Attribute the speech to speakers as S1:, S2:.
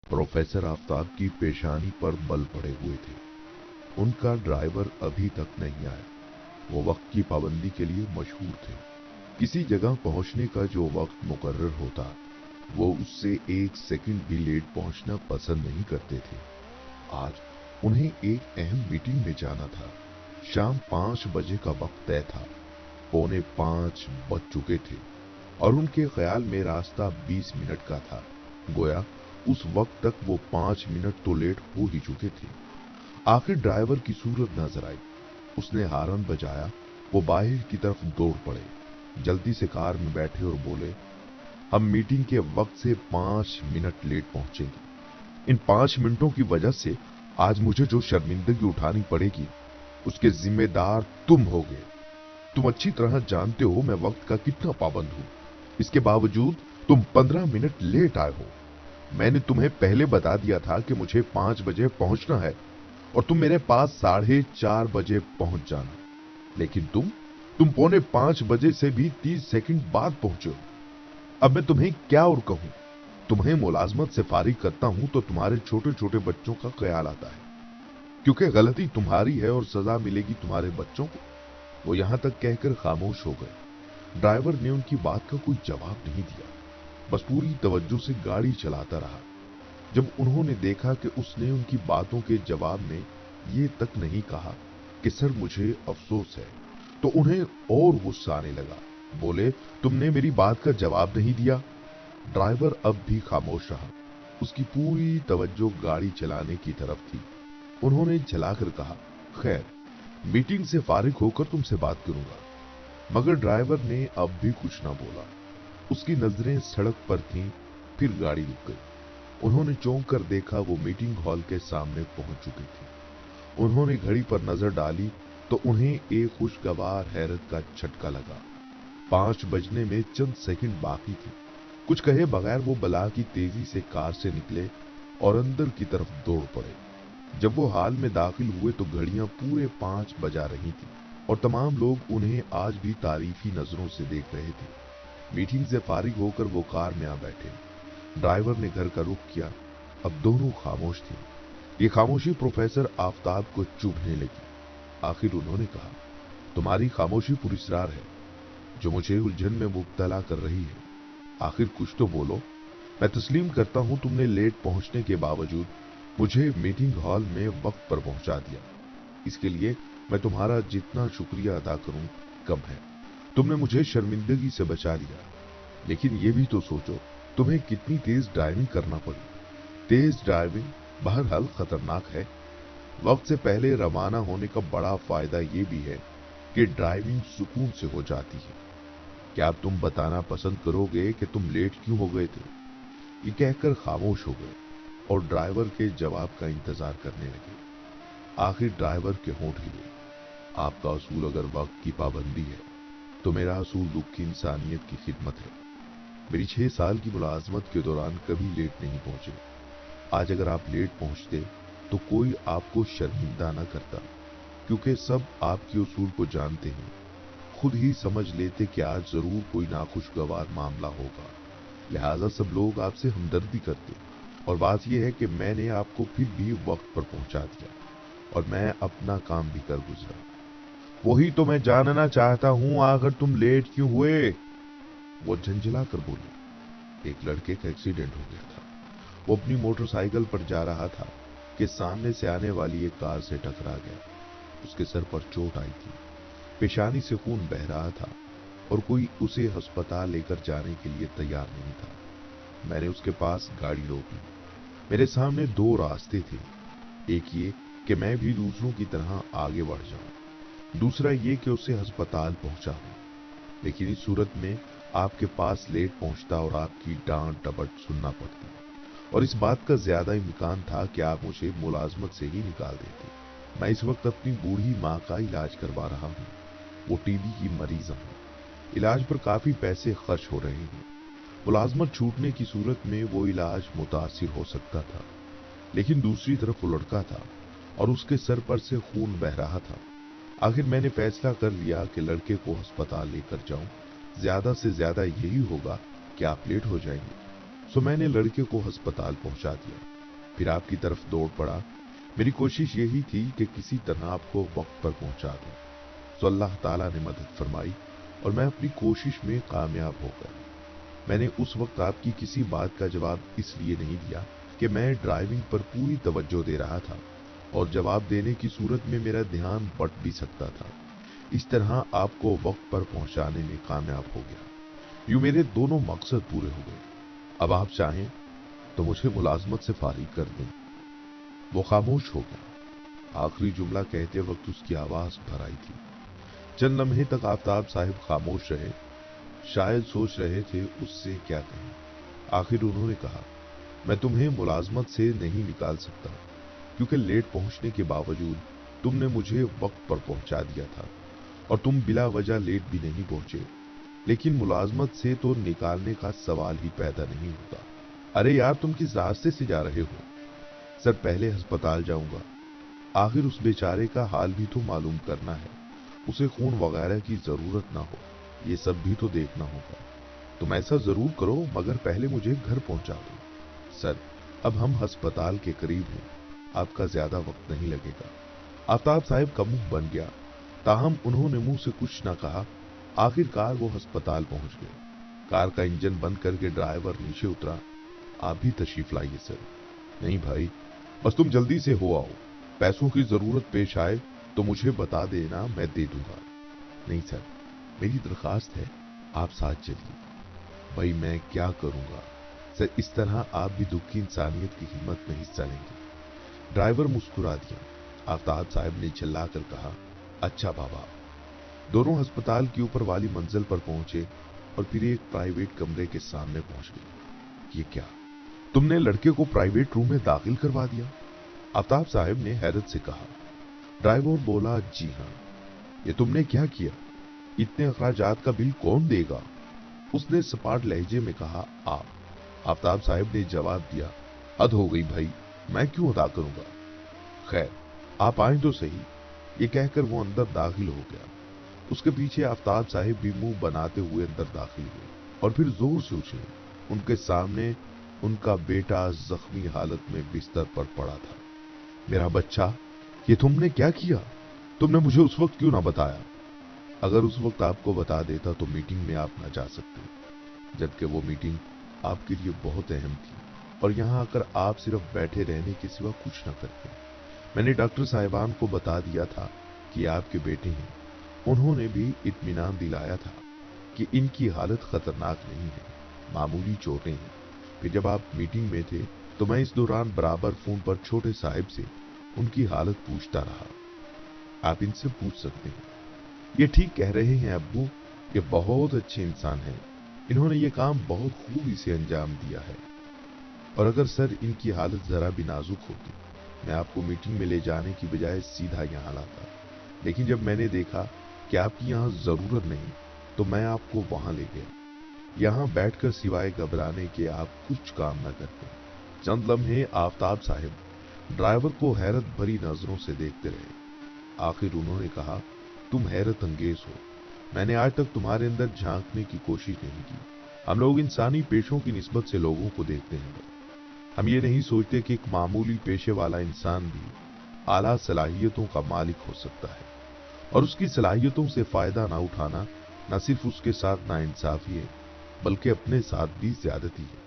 S1: Professor Aftab की पेशानी पर बल पड़े हुए थे। उनका ड्राइवर अभी तक नहीं आया। वो वक्त की पाबंदी के लिए मशहूर थे। किसी जगह पहुंचने का जो वक्त मुकर्रर होता, वो उससे 1 सेकंड भी लेट पहुंचना पसंद नहीं करते थे। आज उन्हें एक अहम मीटिंग में जाना था। शाम 5 बजे का वक्त तय था। 4:45 बज चुके थे और उनके ख्याल में रास्ता 20 मिनट का था। गोया उस वक्त तक वो 5 मिनट तो लेट हो ही चुके थे। आखिर ड्राइवर की सूरत नजर आई। उसने हारन बजाया। वो बाहर की तरफ दौड़ पड़े। जल्दी से कार में बैठे और बोले, हम मीटिंग के वक्त से 5 मिनट लेट पहुंचेंगे। इन 5 मिनटों की वजह से आज मुझे जो शर्मिंदगी उठानी पड़ेगी, उसके जिम्मेदार तुम होगे। तुम अच्छी तरह जानते हो मैं वक्त का कितना पाबंद हूं। इसके बावजूद तुम 15 मिनट लेट आए हो। मैंने तुम्हें पहले बता दिया था कि मुझे 5 बजे पहुंचना है और तुम मेरे पास 4:30 बजे पहुंच जाना। लेकिन तुम 4:45 बजे से भी 30 सेकंड बाद पहुंचे हो। अब मैं तुम्हें क्या और कहूं। तुम्हें मुलाजमत से फारिग करता हूं तो तुम्हारे छोटे छोटे बच्चों का ख्याल आता है, क्योंकि गलती तुम्हारी है और सजा मिलेगी तुम्हारे बच्चों को। वो यहां तक कहकर खामोश हो गए। ड्राइवर ने उनकी बात का कोई जवाब नहीं दिया, बस पूरी तवज्जो से गाड़ी चलाता रहा। जब उन्होंने देखा कि उसने उनकी बातों के जवाब में ये तक नहीं कहा कि सर मुझे अफसोस है, तो उन्हें और गुस्सा आने लगा। बोले, तुमने मेरी बात का जवाब नहीं दिया। ड्राइवर अब भी खामोश रहा। उसकी पूरी तवज्जो गाड़ी चलाने की तरफ थी। उन्होंने झलाकर कहा, खैर, मीटिंग से फारिग होकर तुमसे बात करूंगा। मगर ड्राइवर ने अब भी कुछ ना बोला। उसकी नजरें सड़क पर थीं। फिर गाड़ी रुक गई। उन्होंने चौंक कर देखा, वो मीटिंग हॉल के सामने पहुंच चुके थे। उन्होंने घड़ी पर नजर डाली तो उन्हें एक खुशगवार हैरत का झटका लगा। 5 बजने में चंद सेकंड बाकी थे। कुछ कहे बगैर वो बला की तेजी से कार से निकले और अंदर की तरफ दौड़ पड़े। जब वो हाल में दाखिल हुए तो घड़ियां पूरे 5 बजा रही थी और तमाम लोग उन्हें आज भी तारीफी नजरों से देख रहे थे। मीटिंग से फारिग होकर वो कार में आ बैठे। ड्राइवर ने घर का रुख किया। अब दोनों खामोश थे। ये खामोशी प्रोफेसर आफताब को चुभने लगी। आखिर उन्होंने कहा, तुम्हारी खामोशी पुरस्रार है जो मुझे उलझन में मुब्तला कर रही है। आखिर कुछ तो बोलो। मैं तस्लीम करता हूं तुमने लेट पहुंचने के बावजूद मुझे मीटिंग हॉल में वक्त पर पहुंचा दिया। इसके लिए मैं तुम्हारा जितना शुक्रिया अदा करूं कम है। तुमने मुझे शर्मिंदगी से बचा लिया। लेकिन ये भी तो सोचो, तुम्हें कितनी तेज ड्राइविंग करना पड़ी। तेज ड्राइविंग बहरहाल खतरनाक है। वक्त से पहले रवाना होने का बड़ा फायदा ये भी है कि ड्राइविंग सुकून से हो जाती है। क्या अब तुम बताना पसंद करोगे कि तुम लेट क्यों हो गए थे? ये कहकर खामोश हो गए और ड्राइवर के जवाब का इंतजार करने लगे। आखिर ड्राइवर के होंठ हिले। आपका असूल अगर वक्त की पाबंदी है तो मेरा असूल दुख इंसानियत की खिदमत है। मेरी 6 साल की मुलाजमत के दौरान कभी लेट नहीं पहुंचे। आज अगर आप लेट पहुंचते तो कोई आपको शर्मिंदा न करता, क्योंकि सब आपके उसूल को जानते हैं। खुद ही समझ लेते कि आज जरूर कोई नाखुशगवार मामला होगा, लिहाजा सब लोग आपसे हमदर्दी करते। और बात यह है कि मैंने आपको फिर भी वक्त पर पहुंचा दिया और मैं अपना काम भी कर गुजरा। वही तो मैं जानना चाहता हूं, आखिर तुम लेट क्यों हुए? वो झंझला कर बोले, एक लड़के का एक्सीडेंट हो गया था। वो अपनी मोटरसाइकिल पर जा रहा था कि सामने से आने वाली एक कार से टकरा गया। उसके सर पर चोट आई थी। पेशानी से खून बह रहा था और कोई उसे अस्पताल लेकर जाने के लिए तैयार नहीं था। मैंने उसके पास गाड़ी रोक ली। मेरे सामने 2 रास्ते थे। एक ये कि मैं भी दूसरों की तरह आगे बढ़ जाऊं, दूसरा ये कि उसे अस्पताल पहुंचाऊं। लेकिन इस सूरत में आपके पास लेट पहुंचता और आपकी डांट डपट सुनना पड़ता, और इस बात का ज्यादा इम्कान था कि आप मुझे मुलाजमत से ही निकाल देते। मैं इस वक्त अपनी बूढ़ी माँ का इलाज करवा रहा हूँ। वो टीबी की मरीज है। इलाज पर काफी पैसे खर्च हो रहे हैं। मुलाजमत छूटने की सूरत में वो इलाज मुतासिर हो सकता था, लेकिन दूसरी तरफ वो लड़का था और उसके सर पर से खून बह रहा था। आखिर मैंने फैसला कर लिया कि लड़के को अस्पताल लेकर जाऊं। ज्यादा से ज्यादा यही होगा कि आप लेट हो जाएंगे। सो मैंने लड़के को अस्पताल पहुंचा दिया। फिर आपकी तरफ दौड़ पड़ा। मेरी कोशिश यही थी कि किसी तरह आपको वक्त पर पहुंचा दूं। तो अल्लाह ताला ने मदद फरमाई और मैं अपनी कोशिश में कामयाब हो गया। मैंने उस वक्त आपकी किसी बात का जवाब इसलिए नहीं दिया कि मैं ड्राइविंग पर पूरी तवज्जो दे रहा था और जवाब देने की सूरत में मेरा ध्यान बट भी सकता था। इस तरह आपको वक्त पर पहुंचाने में कामयाब हो गया। यूं मेरे दोनों मकसद पूरे हो गए। अब आप चाहें तो मुझे मुलाजमत से फारिग कर दें। वो खामोश हो गया। आखिरी जुमला कहते वक्त उसकी आवाज भर आई थी। चंद लम्हे तक आफताब साहिब खामोश रहे, शायद सोच रहे थे उससे क्या कहें। आखिर उन्होंने कहा, मैं तुम्हें मुलाजमत से नहीं निकाल सकता, क्योंकि लेट पहुंचने के बावजूद तुमने मुझे वक्त पर पहुंचा दिया था और तुम बिला वजह लेट भी नहीं पहुंचे। लेकिन मुलाजमत से तो निकालने का सवाल ही पैदा नहीं होता। अरे यार, तुम किस रास्ते से जा रहे हो? सर, पहले अस्पताल जाऊंगा। आखिर उस बेचारे का हाल भी तो मालूम करना है, उसे खून वगैरह की जरूरत ना हो, ये सब भी तो देखना होगा। तुम ऐसा जरूर करो, मगर पहले मुझे घर पहुंचा दो। सर, अब हम अस्पताल के करीब हैं, आपका ज्यादा वक्त नहीं लगेगा। आफताब साहब का मुंह बन गया, ताहम उन्होंने मुंह से कुछ ना कहा। आखिरकार वो अस्पताल पहुंच गए। कार का इंजन बंद करके ड्राइवर नीचे उतरा। आप भी तशरीफ लाइए सर। नहीं भाई, बस तुम जल्दी से हो आओ। पैसों की जरूरत पेश आए तो मुझे बता देना, मैं दे दूंगा। नहीं सर, मेरी दरखास्त है, आप साथ चलिए। भाई मैं क्या करूंगा सर, इस तरह आप भी दुखी इंसानियत की हिम्मत में हिस्सा लेंगे। ड्राइवर मुस्कुरा दिया। आफताब साहब ने चिल्लाकर कहा, अच्छा बाबा। दोनों अस्पताल की ऊपर वाली मंजिल पर पहुंचे और फिर एक प्राइवेट कमरे के सामने पहुंच गए। ये क्या, तुमने लड़के को प्राइवेट रूम में दाखिल करवा दिया? आफताब साहब ने हैरत से कहा। ड्राइवर बोला, जी हां। ये तुमने क्या किया? इतने अखराजात का बिल कौन देगा? उसने सपाट लहजे में कहा, आप। आफताब साहब ने जवाब दिया, हद हो गई भाई, मैं क्यों अदा करूंगा? खैर, आप आए तो सही। ये कहकर वो अंदर दाखिल हो गया। उसके पीछे आफताब साहब भी मुंह बनाते हुए अंदर दाखिल हुए और फिर जोर से उछले। उनके सामने उनका बेटा जख्मी हालत में बिस्तर पर पड़ा था। मेरा बच्चा, ये तुमने क्या किया? तुमने मुझे उस वक्त क्यों ना बताया? अगर उस वक्त आपको बता देता तो मीटिंग में आप ना जा सकते, जबकि वो मीटिंग आपके लिए बहुत अहम थी और यहां आकर आप सिर्फ बैठे रहने के सिवा कुछ न करते। मैंने डॉक्टर साहिबान को बता दिया था कि आपके बेटे हैं। उन्होंने भी इत्मीनान दिलाया था कि इनकी हालत खतरनाक नहीं है, मामूली चोटें हैं। फिर जब आप मीटिंग में थे तो मैं इस दौरान बराबर फोन पर छोटे साहिब से उनकी हालत पूछता रहा। आप इनसे पूछ सकते हैं। ये ठीक कह रहे हैं अब्बू, ये बहुत अच्छे इंसान हैं। इन्होंने ये काम बहुत खूबी से अंजाम दिया है। और अगर सर इनकी हालत जरा भी नाजुक होती, मैं आपको मीटिंग में ले जाने की बजाय सीधा यहाँ लाता। लेकिन जब मैंने देखा कि आपकी यहाँ जरूरत नहीं, तो मैं आपको वहां ले गया। यहाँ बैठकर सिवाय घबराने के आप कुछ काम न करते। चंद लम्हे आफताब साहब ड्राइवर को हैरत भरी नजरों से देखते रहे। आखिर उन्होंने कहा, तुम हैरत अंगेज हो। मैंने आज तक तुम्हारे अंदर झांकने की कोशिश नहीं की। हम लोग इंसानी पेशों की निस्बत से लोगों को देखते हैं। हम ये नहीं सोचते कि एक मामूली पेशे वाला इंसान भी आला सलाहियतों का मालिक हो सकता है और उसकी सलाहियतों से फायदा ना उठाना न सिर्फ उसके साथ नाइंसाफी है, बल्कि अपने साथ भी ज्यादती है।